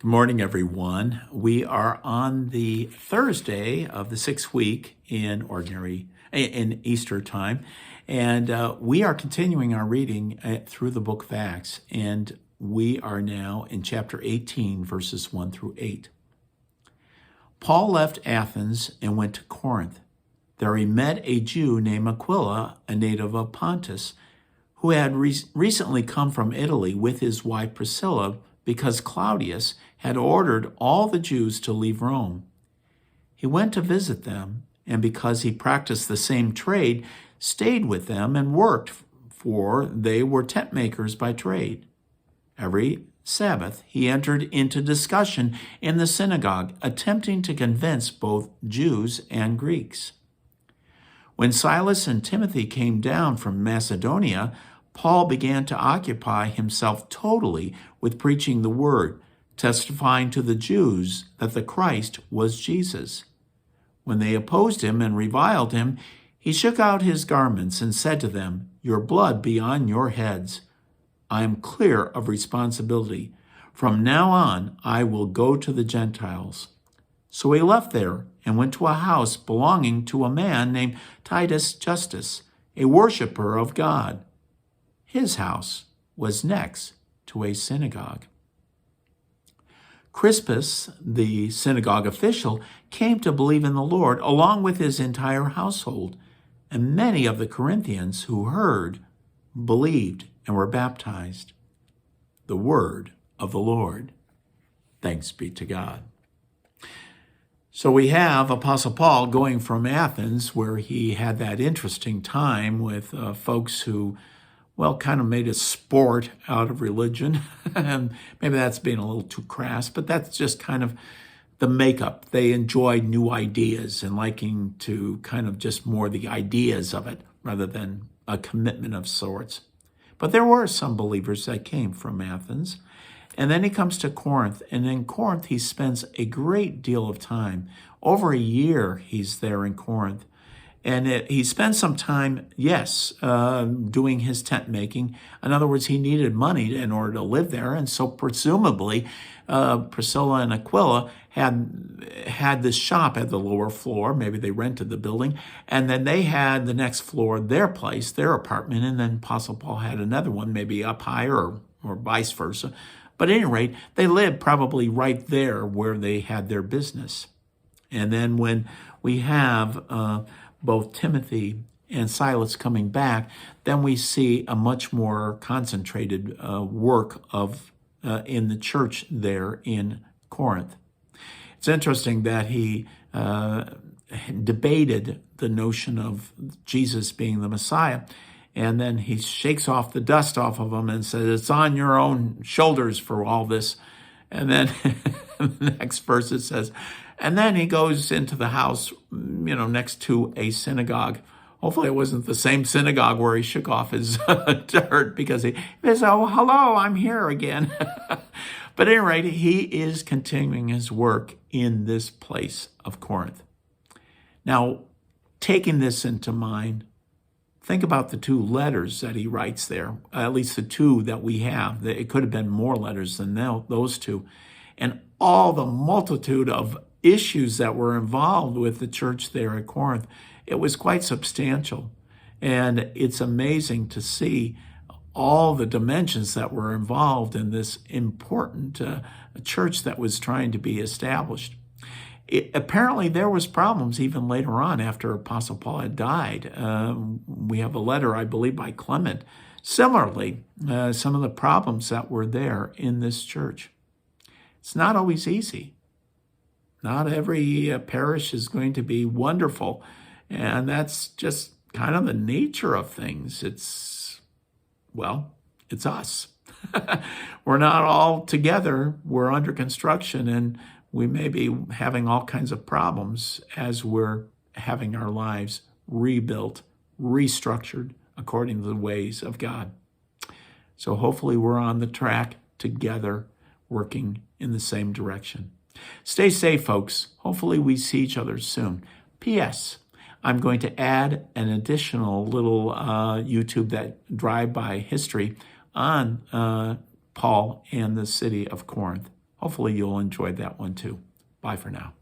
Good morning, everyone. We are on the Thursday of the sixth week in Easter time, and we are continuing our reading through the book of Acts, and we are now in chapter 18, verses 1 through 8. Paul left Athens and went to Corinth. There he met a Jew named Aquila, a native of Pontus, who had recently come from Italy with his wife Priscilla, because Claudius had ordered all the Jews to leave Rome. He went to visit them, and because he practiced the same trade, stayed with them and worked, for they were tent makers by trade. Every Sabbath he entered into discussion in the synagogue, attempting to convince both Jews and Greeks. When Silas and Timothy came down from Macedonia, Paul began to occupy himself totally with preaching the word, testifying to the Jews that the Christ was Jesus. When they opposed him and reviled him, he shook out his garments and said to them, "Your blood be on your heads. I am clear of responsibility. From now on, I will go to the Gentiles." So he left there and went to a house belonging to a man named Titus Justus, a worshiper of God. His house was next to a synagogue. Crispus, the synagogue official, came to believe in the Lord along with his entire household, and many of the Corinthians who heard believed and were baptized. The word of the Lord. Thanks be to God. So we have Apostle Paul going from Athens, where he had that interesting time with folks who kind of made a sport out of religion. And maybe that's being a little too crass, but that's just kind of the makeup. They enjoyed new ideas and liking to kind of just more the ideas of it rather than a commitment of sorts. But there were some believers that came from Athens. And then he comes to Corinth, and in Corinth he spends a great deal of time. Over a year he's there in Corinth. And he spent some time, doing his tent making. In other words, he needed money in order to live there. And so presumably, Priscilla and Aquila had this shop at the lower floor. Maybe they rented the building. And then they had the next floor, their place, their apartment. And then Apostle Paul had another one, maybe up higher or vice versa. But at any rate, they lived probably right there where they had their business. And then when we have both Timothy and Silas coming back, then we see a much more concentrated work in the church there in Corinth. It's interesting that he debated the notion of Jesus being the Messiah, and then he shakes off the dust off of them and says, "It's on your own shoulders for all this." And then the next verse it says, and then he goes into the house, next to a synagogue. Hopefully it wasn't the same synagogue where he shook off his dirt, because he says, "Oh, hello, I'm here again." But at any rate, he is continuing his work in this place of Corinth. Now, taking this into mind, think about the two letters that he writes there, at least the two that we have. It could have been more letters than those two. And all the multitude of issues that were involved with the church there at Corinth, it was quite substantial. And it's amazing to see all the dimensions that were involved in this important church that was trying to be established. Apparently there was problems even later on after Apostle Paul had died. We have a letter, I believe, by Clement. Similarly, some of the problems that were there in this church. It's not always easy. Not every parish is going to be wonderful, and that's just kind of the nature of things. It's us. We're not all together. We're under construction, and we may be having all kinds of problems as we're having our lives rebuilt, restructured according to the ways of God. So hopefully we're on the track together, working in the same direction. Stay safe, folks. Hopefully we see each other soon. P.S. I'm going to add an additional little YouTube that drive-by history on Paul and the city of Corinth. Hopefully you'll enjoy that one too. Bye for now.